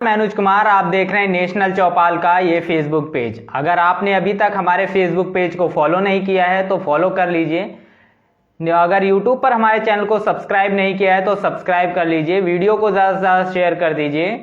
मैं अनुज कुमार, आप देख रहे हैं नेशनल चौपाल का ये फेसबुक पेज। अगर आपने अभी तक हमारे फेसबुक पेज को फॉलो नहीं किया है तो फॉलो कर लीजिए। अगर यूट्यूब पर हमारे चैनल को सब्सक्राइब नहीं किया है तो सब्सक्राइब कर लीजिए। वीडियो को ज़्यादा से ज़्यादा शेयर कर दीजिए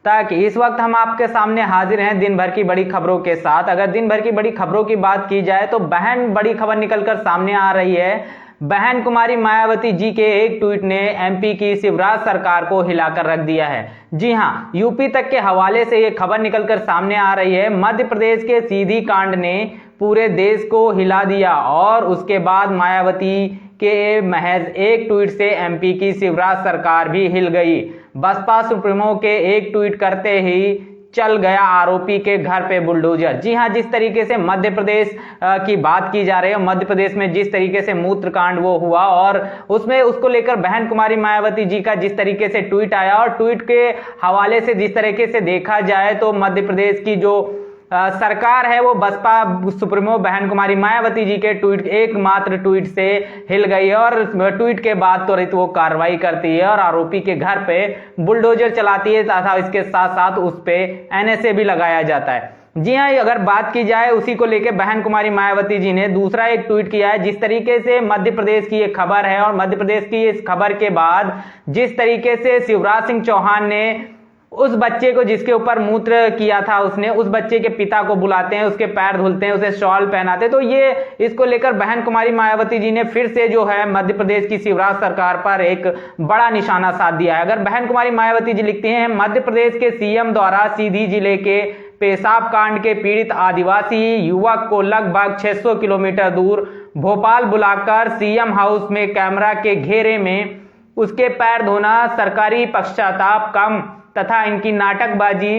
ताकि इस वक्त हम आपके सामने हाजिर हैं दिन भर की बड़ी खबरों के साथ। अगर दिन भर की बड़ी खबरों की बात की जाए तो बड़ी खबर निकलकर सामने आ रही है। बहन कुमारी मायावती जी के एक ट्वीट ने एमपी की शिवराज सरकार को हिलाकर रख दिया है। जी हां, यूपी तक के हवाले से ये खबर निकलकर सामने आ रही है। मध्य प्रदेश के सीधी कांड ने पूरे देश को हिला दिया और उसके बाद मायावती के महज एक ट्वीट से एमपी की शिवराज सरकार भी हिल गई। बसपा सुप्रीमो के एक ट्वीट करते ही चल गया आरोपी के घर पे बुलडोजर। जी हां, जिस तरीके से मध्य प्रदेश की बात की जा रही है, मध्य प्रदेश में जिस तरीके से मूत्रकांड वो हुआ और उसमें उसको लेकर बहन कुमारी मायावती जी का जिस तरीके से ट्वीट आया और ट्वीट के हवाले से जिस तरीके से देखा जाए तो मध्य प्रदेश की जो सरकार है वो बसपा सुप्रीमो बहन कुमारी मायावती जी के एकमात्र ट्वीट से हिल गई है और ट्वीट के बाद त्वरित वो कार्रवाई करती है और आरोपी के घर पे बुलडोजर चलाती है तथा इसके साथ साथ उस पे एनएसए भी लगाया जाता है। जी हाँ, अगर बात की जाए उसी को लेकर बहन कुमारी मायावती जी ने दूसरा एक ट्वीट किया है। जिस तरीके से मध्य प्रदेश की ये खबर है और मध्य प्रदेश की इस खबर के बाद जिस तरीके से शिवराज सिंह चौहान ने उस बच्चे को जिसके ऊपर मूत्र किया था उसने उस बच्चे के पिता को बुलाते हैं, उसके पैर धुलते हैं, उसे शॉल पहनाते हैं, तो ये इसको लेकर बहन कुमारी मायावती जी ने फिर से जो है मध्य प्रदेश की शिवराज सरकार पर एक बड़ा निशाना साध दिया है। अगर बहन कुमारी मायावती जी लिखती हैं, मध्य प्रदेश के सीएम द्वारा सीधी जिले के पेशाब कांड के पीड़ित आदिवासी युवक को लगभग 600 किलोमीटर दूर भोपाल बुलाकर सीएम हाउस में कैमरा के घेरे में उसके पैर धोना सरकारी पश्चाताप कम तथा इनकी नाटकबाजी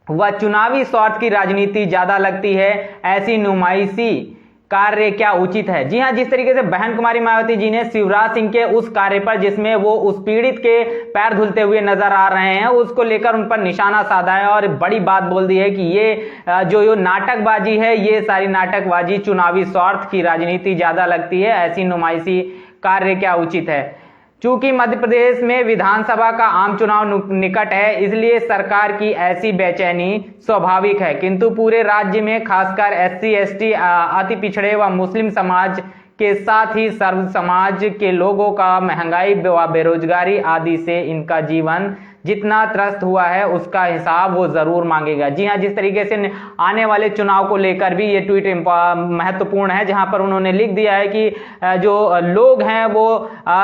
व चुनावी स्वार्थ की राजनीति ज्यादा लगती है। ऐसी नुमाइशी कार्य क्या उचित है। जी हां, जिस तरीके से बहन कुमारी मायावती जी ने शिवराज सिंह के उस कार्य पर जिसमें वो उस पीड़ित के पैर धुलते हुए नजर आ रहे हैं उसको लेकर उन पर निशाना साधा है और बड़ी बात बोल दी है कि ये जो नाटकबाजी है ये सारी नाटकबाजी चुनावी स्वार्थ की राजनीति ज्यादा लगती है। ऐसी नुमाइशी कार्य क्या उचित है। चूंकि मध्य प्रदेश में विधानसभा का आम चुनाव निकट है इसलिए सरकार की ऐसी बेचैनी स्वाभाविक है, किंतु पूरे राज्य में खासकर एससी एसटी अति पिछड़े व मुस्लिम समाज के साथ ही सर्व समाज के लोगों का महंगाई व बेरोजगारी आदि से इनका जीवन जितना त्रस्त हुआ है उसका हिसाब वो जरूर मांगेगा। जी हां, जिस तरीके से आने वाले चुनाव को लेकर भी ये ट्वीट महत्वपूर्ण है जहां पर उन्होंने लिख दिया है कि जो लोग हैं वो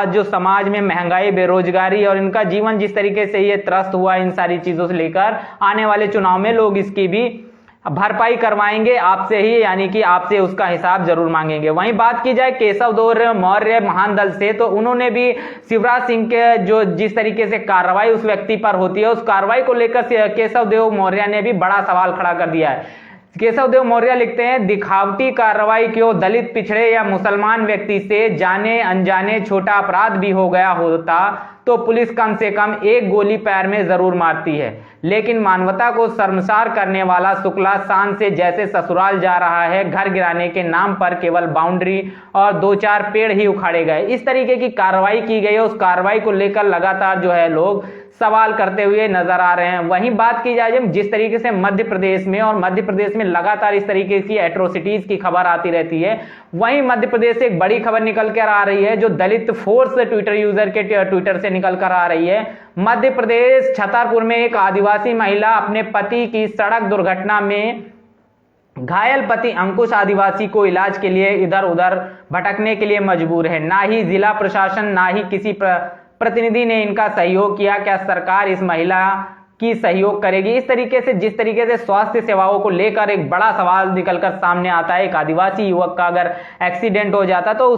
जो समाज में महंगाई बेरोजगारी और इनका जीवन जिस तरीके से ये त्रस्त हुआ इन सारी चीजों से लेकर आने वाले चुनाव में लोग इसकी भी भरपाई करवाएंगे आपसे ही, यानी कि आपसे उसका हिसाब जरूर मांगेंगे। वहीं बात की जाए केशव देव मौर्य महान दल से तो उन्होंने भी शिवराज सिंह के जो जिस तरीके से कार्रवाई उस व्यक्ति पर होती है उस कार्रवाई को लेकर केशव देव मौर्य ने भी बड़ा सवाल खड़ा कर दिया है। केशव देव मौर्य लिखते हैं, दिखावटी कार्रवाई क्यों, दलित पिछड़े या मुसलमान व्यक्ति से जाने अनजाने छोटा अपराध भी हो गया होता तो पुलिस कम से कम एक गोली पैर में जरूर मारती है, लेकिन मानवता को शर्मसार करने वाला शुक्ला शान से जैसे ससुराल जा रहा है। घर गिराने के नाम पर केवल बाउंड्री और 2-4 पेड़ ही उखाड़े गए। इस तरीके की कार्रवाई की गई है, उस कार्रवाई को लेकर लगातार जो है लोग सवाल करते हुए नजर आ रहे हैं। वहीं बात की जाए जिस तरीके से मध्य प्रदेश में लगातार इस तरीके की एट्रोसिटीज की खबर आती रहती है, वहीं मध्य प्रदेश से एक बड़ी खबर निकल कर आ रही है जो दलित फोर्स ट्विटर यूजर के ट्विटर से निकल कर आ रही है। मध्य प्रदेश छतरपुर में एक आदिवासी महिला अपने पति की सड़क दुर्घटना में घायल पति अंकुश आदिवासी को इलाज के लिए इधर उधर भटकने के लिए मजबूर है। ना ही जिला प्रशासन ना ही किसी प्रतिनिधि ने इनका सहयोग किया। क्या सरकार इस महिला की सहयोग करेगी। इस तरीके से जिस तरीके से स्वास्थ्य सेवाओं को लेकर एक बड़ा सवाल निकलकर सामने आता है, एक आदिवासी युवक का अगर एक्सीडेंट हो जाता तो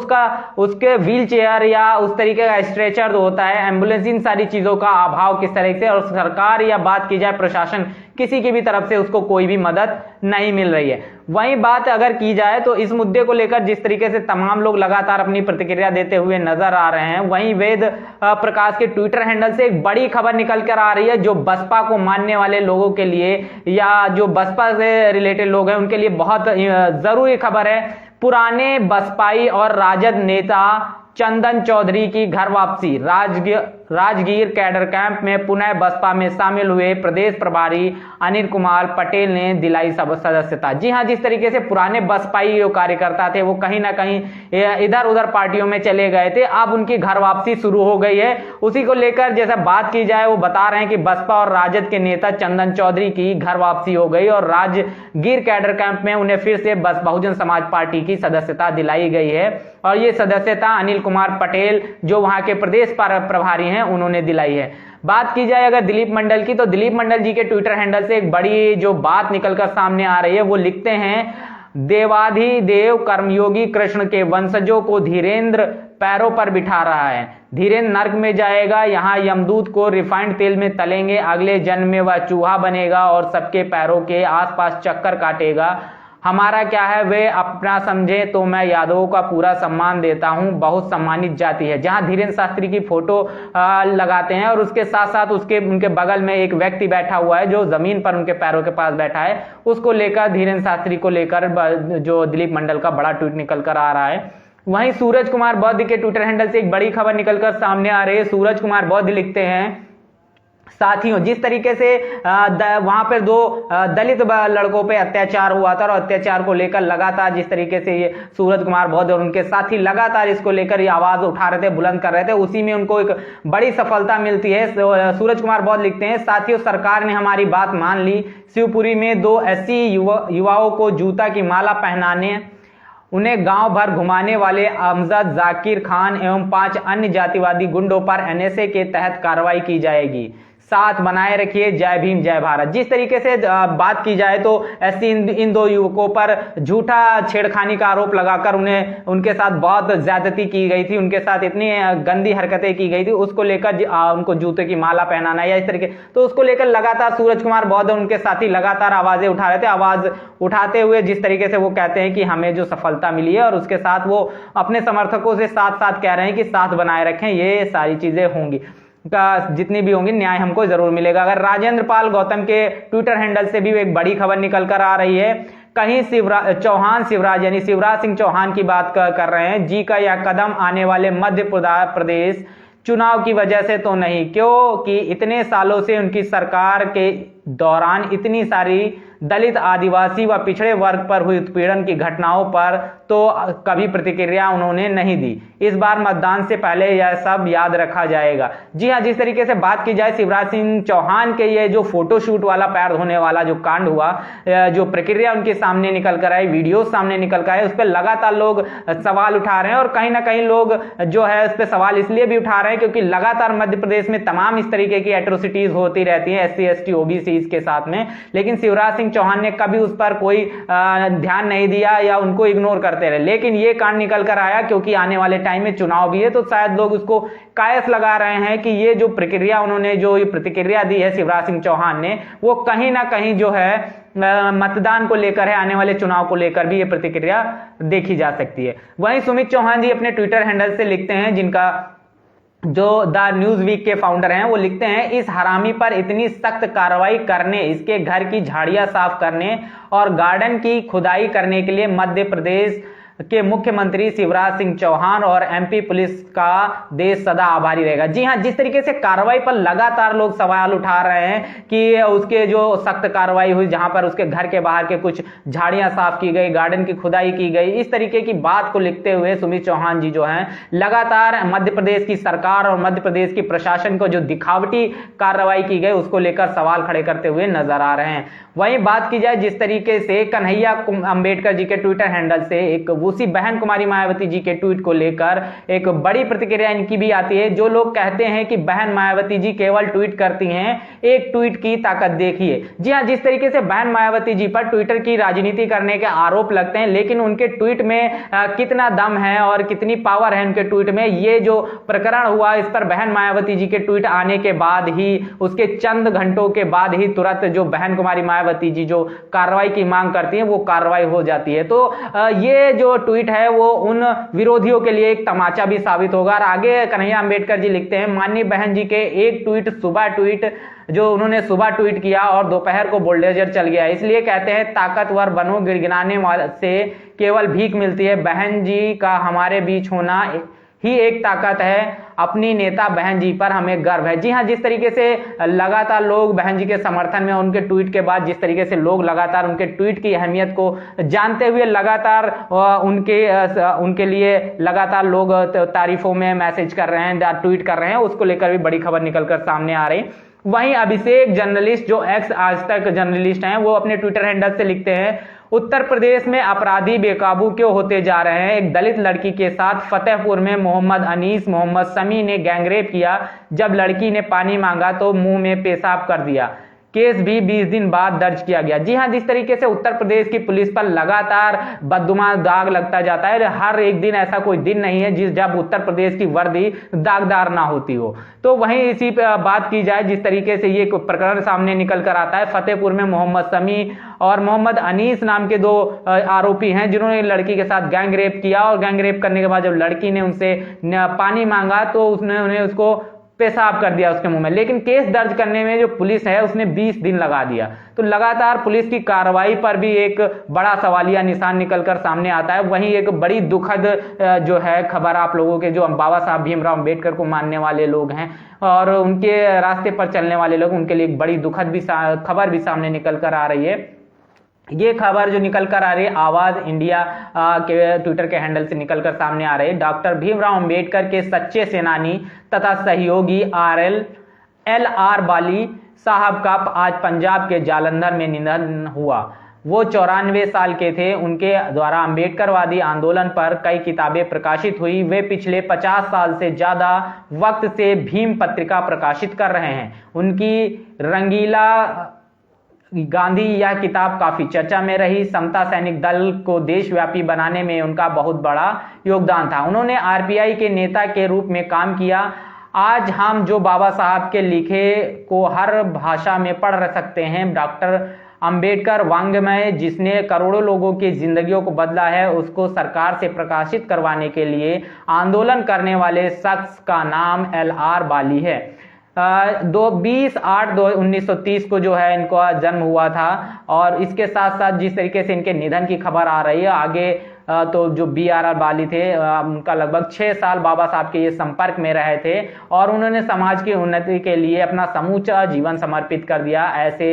उसके व्हील चेयर या उस तरीके का स्ट्रेचर होता है, एम्बुलेंस, इन सारी चीजों का अभाव किस तरह से, और सरकार या बात की जाए प्रशासन किसी की भी तरफ से उसको कोई भी मदद नहीं मिल रही है। वहीं बात अगर की जाए तो इस मुद्दे को लेकर जिस तरीके से तमाम लोग लगातार अपनी प्रतिक्रिया देते हुए नजर आ रहे हैं, वहीं वेद प्रकाश के ट्विटर हैंडल से एक बड़ी खबर निकल कर आ रही है जो बसपा को मानने वाले लोगों के लिए या जो बसपा से रिलेटेड लोग हैं उनके लिए बहुत जरूरी खबर है। पुराने बसपाई और राजद नेता चंदन चौधरी की घर वापसी। राजगीर कैडर कैंप में पुनः बसपा में शामिल हुए प्रदेश प्रभारी अनिल कुमार पटेल ने दिलाई सदस्यता। जी हां, जिस तरीके से पुराने बसपाई जो कार्यकर्ता थे वो कहीं ना कहीं इधर उधर पार्टियों में चले गए थे, अब उनकी घर वापसी शुरू हो गई है। उसी को लेकर जैसा बात की जाए, वो बता रहे हैं कि बसपा और राजद के नेता चंदन चौधरी की घर वापसी हो गई और राजगीर कैडर कैंप में उन्हें फिर से बहुजन समाज पार्टी की सदस्यता दिलाई गई है। और ये सदस्यता अनिल कुमार पटेल जो वहां के प्रदेश प्रभारी हैं उन्होंने दिलाई है। बात की जाए अगर दिलीप मंडल की, तो दिलीप मंडल जी के ट्विटर हैंडल से एक बड़ी जो बात निकलकर सामने आ रही है, वो लिखते हैं, देवाधिदेव कर्मयोगी कृष्ण के वंशजों को धीरेन्द्र पैरों पर बिठा रहा है। धीरेन्द्र नर्क में जाएगा, यहाँ यमदूत को रिफाइंड तेल में तलेंगे, अगले जन्म में वह चूहा बनेगा और सबके पैरों के आसपास चक्कर काटेगा। हमारा क्या है वे अपना समझे तो मैं यादवों का पूरा सम्मान देता हूं, बहुत सम्मानित जाति है। जहां धीरेन्द्र शास्त्री की फोटो लगाते हैं और उसके साथ साथ उनके बगल में एक व्यक्ति बैठा हुआ है जो जमीन पर उनके पैरों के पास बैठा है, उसको लेकर धीरेन्द्र शास्त्री को लेकर जो दिलीप मंडल का बड़ा ट्वीट निकल कर आ रहा है। वहीं सूरज कुमार बौद्ध के ट्विटर हैंडल से एक बड़ी खबर निकलकर सामने आ रही है। सूरज कुमार बौद्ध लिखते हैं, साथियों जिस तरीके से वहां पर दो दलित लड़कों पे अत्याचार हुआ था और अत्याचार को लेकर लगातार जिस तरीके से ये सूरज कुमार बौद्ध और उनके साथी लगातार इसको लेकर ये आवाज उठा रहे थे, बुलंद कर रहे थे, उसी में उनको एक बड़ी सफलता मिलती है। सूरज कुमार बौद्ध लिखते हैं, साथियों सरकार ने हमारी बात मान ली। शिवपुरी में 2 SC युवाओं को जूता की माला पहनाने, उन्हें गांव भर घुमाने वाले अमजद जाकिर खान एवं 5 अन्य जातिवादी गुंडों पर NSA के तहत कार्रवाई की जाएगी। साथ बनाए रखिए, जय भीम जय भारत। जिस तरीके से बात की जाए तो ऐसी इन 2 युवकों पर झूठा छेड़खानी का आरोप लगाकर उनके साथ बहुत ज्यादती की गई थी, उनके साथ इतनी गंदी हरकतें की गई थी, उसको लेकर उनको जूते की माला पहनाना या इस तरीके, तो उसको लेकर लगातार सूरज कुमार बौद्ध और उनके साथी लगातार आवाजें उठा रहे थे। आवाज उठाते हुए जिस तरीके से वो कहते हैं कि हमें जो सफलता मिली है और उसके साथ वो अपने समर्थकों से साथ साथ कह रहे हैं कि साथ बनाए रखें, ये सारी चीजें होंगी का जितनी भी होंगी न्याय हमको जरूर मिलेगा। अगर राजेंद्र पाल गौतम के ट्विटर हैंडल से भी एक बड़ी खबर निकल कर आ रही है, कहीं शिवराज यानी शिवराज सिंह चौहान की बात कर रहे हैं, जी का यह कदम आने वाले मध्य प्रदेश चुनाव की वजह से तो नहीं, क्योंकि इतने सालों से उनकी सरकार के दौरान इतनी सारी दलित आदिवासी व पिछड़े वर्ग पर हुई उत्पीड़न की घटनाओं पर तो कभी प्रतिक्रिया उन्होंने नहीं दी। इस बार मतदान से पहले यह सब याद रखा जाएगा। जी हां, जिस तरीके से बात की जाए शिवराज सिंह चौहान के ये जो फोटोशूट वाला पैर धोने वाला जो कांड हुआ, जो प्रक्रिया उनके सामने निकल कर आई, वीडियो सामने निकल कर आए, उस पर लगातार लोग सवाल उठा रहे हैं और कहीं ना कहीं लोग जो है उस पर सवाल इसलिए भी उठा रहे हैं क्योंकि लगातार मध्य प्रदेश में तमाम इस तरीके की एट्रोसिटीज होती रहती है SC ST OBC के साथ में, लेकिन शिवराज सिंह चौहान ने कभी उस पर कोई ध्यान नहीं दिया या उनको इग्नोर करते रहे। लेकिन ये कांड निकल कर आया क्योंकि आने वाले टाइम में चुनाव भी है, तो शायद लोग उसको कायस लगा रहे हैं कि ये जो प्रक्रिया उन्होंने जो ये प्रतिक्रिया दी है शिवराज सिंह चौहान ने, वो कहीं ना कहीं जो है मतदान को लेकर है, आने वाले चुनाव को लेकर भी ये प्रतिक्रिया देखी जा सकती है। वहीं सुमित चौहान जी अपने ट्विटर हैंडल से लिखते हैं, जिनका जो द न्यूज वीक के फाउंडर हैं, वो लिखते हैं, इस हरामी पर इतनी सख्त कार्रवाई करने, इसके घर की झाड़ियां साफ करने और गार्डन की खुदाई करने के लिए मध्य प्रदेश के मुख्यमंत्री शिवराज सिंह चौहान और MP पुलिस का देश सदा आभारी रहेगा। जी हां, जिस तरीके से कार्रवाई पर लगातार लोग सवाल उठा रहे हैं कि उसके जो सख्त कार्रवाई हुई, जहां पर उसके घर के बाहर के कुछ झाड़ियां साफ की गई, गार्डन की खुदाई की गई, इस तरीके की बात को लिखते हुए सुमित चौहान जी जो हैं लगातार मध्य प्रदेश की सरकार और मध्य प्रदेश की प्रशासन को जो दिखावटी कार्रवाई की गई उसको लेकर सवाल खड़े करते हुए नजर आ रहे हैं। वहीं बात की जाए जिस तरीके से कन्हैया अंबेडकर जी के ट्विटर हैंडल से एक उसी बहन कुमारी मायावती जी के ट्वीट को लेकर एक बड़ी प्रतिक्रिया इनकी भी आती है। जो लोग कहते हैं कि बहन मायावती जी केवल ट्वीट करती हैं, एक ट्वीट की ताकत देखिए। जी हां, जिस तरीके से बहन मायावती जी पर ट्विटर की राजनीति करने के आरोप लगते हैं, लेकिन उनके ट्वीट में कितना दम है और कितनी पावर है उनके ट्वीट में, ये जो प्रकरण हुआ इस पर बहन मायावती जी के ट्वीट आने के बाद ही, उसके चंद घंटों के बाद ही तुरंत जो बहन कुमारी मायावती जी जो कार्रवाई की मांग करती हैं वो कार्रवाई हो जाती है। तो ये जो ट्वीट है वो उन विरोधियों के लिए एक तमाचा भी साबित होगा। और आगे कन्हैया अंबेडकर जी लिखते हैं, माननीय बहन जी के एक ट्वीट जो उन्होंने सुबह ट्वीट किया और दोपहर को बुलडोजर चल गया, इसलिए कहते हैं ताकतवर बनो, गिड़गिड़ाने से केवल भीख मिलती है। बहन जी का हमारे बीच होना ही एक ताकत है। अपनी नेता बहन जी पर हमें गर्व है। जी हां, जिस तरीके से लगातार लोग बहन जी के समर्थन में, उनके ट्वीट के बाद जिस तरीके से लोग लगातार उनके ट्वीट की अहमियत को जानते हुए लगातार उनके लिए लगातार लोग तारीफों में मैसेज कर रहे हैं, ट्वीट कर रहे हैं, उसको लेकर भी बड़ी खबर निकलकर सामने आ रही। वहीं अभिषेक जर्नलिस्ट, जो एक्स आज तक जर्नलिस्ट हैं, वो अपने ट्विटर हैंडल से लिखते हैं, उत्तर प्रदेश में अपराधी बेकाबू क्यों होते जा रहे हैं। एक दलित लड़की के साथ फतेहपुर में मोहम्मद अनीस मोहम्मद समी ने गैंगरेप किया। जब लड़की ने पानी मांगा तो मुंह में पेशाब कर दिया। केस भी 20 दिन बाद दर्ज किया गया। जी हां, जिस तरीके से उत्तर प्रदेश की पुलिस पर लगातार बददुमा दाग लगता जाता है, हर एक दिन ऐसा कोई दिन नहीं है जब उत्तर प्रदेश की वर्दी दागदार ना होती हो। तो वहीं इसी पे बात की जाए, जिस तरीके से ये प्रकरण सामने निकल कर आता है, फतेहपुर में मोहम्मद समी और मोहम्मद अनीस नाम के 2 आरोपी हैं, जिन्होंने लड़की के साथ गैंग रेप किया। और गैंग रेप करने के बाद जब लड़की ने उनसे पानी मांगा तो उन्हें उसको पेशाब कर दिया उसके मुंह में। लेकिन केस दर्ज करने में जो पुलिस है उसने 20 दिन लगा दिया। तो लगातार पुलिस की कार्रवाई पर भी एक बड़ा सवालिया निशान निकलकर सामने आता है। वहीं एक बड़ी दुखद जो है खबर आप लोगों के, जो बाबा साहब भीमराव अंबेडकर को मानने वाले लोग हैं और उनके रास्ते पर चलने वाले लोग, उनके लिए एक बड़ी दुखद भी खबर भी सामने निकल कर आ रही है। ये खबर जो निकल कर आ रही है आवाज इंडिया के ट्विटर के हैंडल से निकलकर सामने आ रही है। डॉक्टर भीमराव अंबेडकर के सच्चे सेनानी तथा सहयोगी LR बाली साहब का आज पंजाब के जालंधर में निधन हुआ। वो 94 साल के थे। उनके द्वारा अंबेडकरवादी आंदोलन पर कई किताबें प्रकाशित हुई। वे पिछले 50 साल से ज्यादा वक्त से भीम पत्रिका प्रकाशित कर रहे हैं। उनकी रंगीला गांधी यह किताब काफी चर्चा में रही। समता सैनिक दल को देशव्यापी बनाने में उनका बहुत बड़ा योगदान था। उन्होंने आरपीआई के नेता के रूप में काम किया। आज हम जो बाबा साहब के लिखे को हर भाषा में पढ़ सकते हैं। डॉक्टर अंबेडकर वाङ्मय, जिसने करोड़ों लोगों की जिंदगियों को बदला है, उसको सरकार से प्रकाशित करवाने के लिए आंदोलन करने वाले शख्स का नाम LR बाली है। 20/8/1930 को जो है इनका जन्म हुआ था। और इसके साथ साथ जिस तरीके से इनके निधन की खबर आ रही है आगे, तो जो BRR बाली थे, उनका लगभग 6 साल बाबा साहब के ये संपर्क में रहे थे और उन्होंने समाज की उन्नति के लिए अपना समूचा जीवन समर्पित कर दिया। ऐसे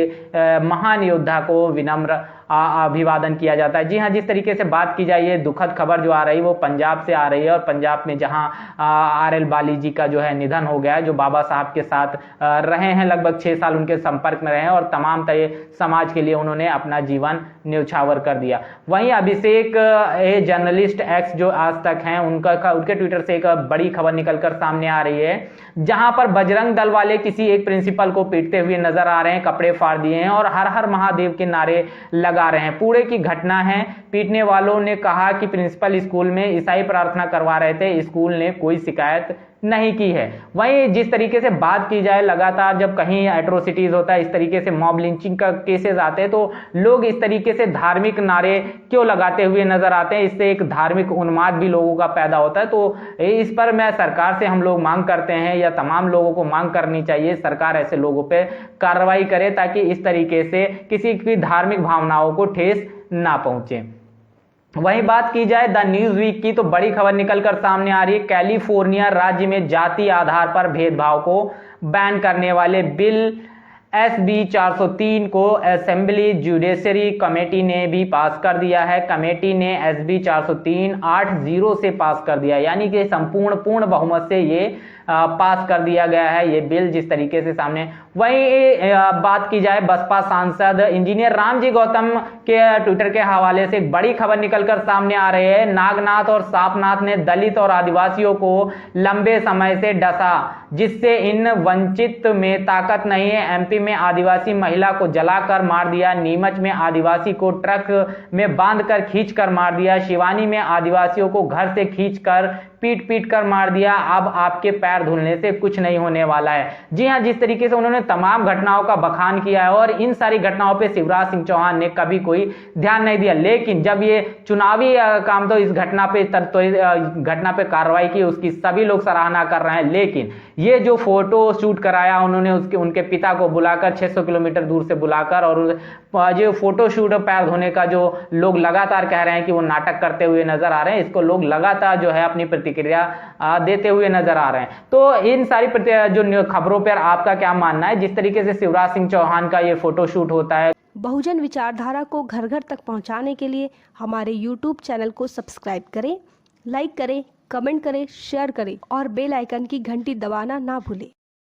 महान योद्धा को विनम्र अभिवादन किया जाता है। जी हाँ, जिस तरीके से बात की जाए, ये दुखद खबर जो आ रही है वो पंजाब से आ रही है और पंजाब में जहां RL बाली जी का जो है निधन हो गया है, जो बाबा साहब के साथ रहे हैं, लगभग 6 साल उनके संपर्क में रहे हैं और तमाम समाज के लिए उन्होंने अपना जीवन न्यौछावर कर दिया। वहीं अभिषेक जर्नलिस्ट एक्स जो आज तक हैं, उनके ट्विटर से एक बड़ी खबर निकलकर सामने आ रही है, जहां पर बजरंग दल वाले किसी एक प्रिंसिपल को पीटते हुए नजर आ रहे हैं, कपड़े फाड़ दिए हैं और हर हर महादेव के नारे लगा रहे हैं। पूरे की घटना है। पीटने वालों ने कहा कि प्रिंसिपल स्कूल में ईसाई प्रार्थना करवा रहे थे, स्कूल ने कोई शिकायत नहीं की है। वहीं जिस तरीके से बात की जाए, लगातार जब कहीं एट्रोसिटीज होता है, इस तरीके से मॉब लिंचिंग का केसेस आते हैं, तो लोग इस तरीके से धार्मिक नारे क्यों लगाते हुए नजर आते हैं। इससे एक धार्मिक उन्माद भी लोगों का पैदा होता है। तो इस पर मैं सरकार से हम लोग मांग करते हैं, या तमाम लोगों को मांग करनी चाहिए, सरकार ऐसे लोगों पर कार्रवाई करे ताकि इस तरीके से किसी की धार्मिक भावनाओं को ठेस ना पहुंचे। वहीं बात की जाए द न्यूज वीक की, तो बड़ी खबर निकलकर सामने आ रही है। कैलिफोर्निया राज्य में जाति आधार पर भेदभाव को बैन करने वाले बिल SB 403 को असेंबली जुडिशरी कमेटी ने भी पास कर दिया है। कमेटी ने SB 403 8-0 से पास कर दिया, यानी कि पूर्ण बहुमत से ये पास कर दिया गया है ये बिल, जिस तरीके से सामने। वहीं बात की जाए बसपा सांसद इंजीनियर रामजी गौतम के ट्विटर के हवाले से एक बड़ी खबर निकलकर सामने आ रही है। नागनाथ और सापनाथ ने दलित और आदिवासियों को लंबे समय से डसा, जिससे इन वंचित में ताकत नहीं है। MP में आदिवासी महिला को जलाकर मार दिया। नीमच में आदिवासी को ट्रक में बांधकर खींचकर मार दिया। शिवानी में आदिवासियों को घर से खींचकर पीट कर मार दिया। अब आपके पैर धुलने से कुछ नहीं होने वाला है। जी हां, जिस तरीके से उन्होंने तमाम घटनाओं का बखान किया है और इन सारी घटनाओं पे शिवराज सिंह चौहान ने कभी कोई ध्यान नहीं दिया। लेकिन जब ये चुनावी काम, तो इस घटना पे कार्रवाई की, उसकी सभी लोग सराहना कर रहे हैं। लेकिन ये जो फोटो शूट कराया उन्होंने, उनके पिता को बुलाकर 600 किलोमीटर दूर से बुलाकर, और जो फोटो शूट पैर धोने का जो लोग लगातार कह रहे हैं कि वो नाटक करते हुए नजर आ रहे हैं, इसको लोग लगातार जो है अपनी प्रतिक्रिया देते हुए नजर आ रहे हैं। तो इन सारी जो खबरों पर आपका क्या मानना है, जिस तरीके से शिवराज सिंह चौहान का ये फोटोशूट होता है? बहुजन विचारधारा को घर घर तक पहुंचाने के लिए हमारे YouTube चैनल को सब्सक्राइब करें, लाइक करें, कमेंट करें, शेयर करें और बेल आइकन की घंटी दबाना ना भूलें।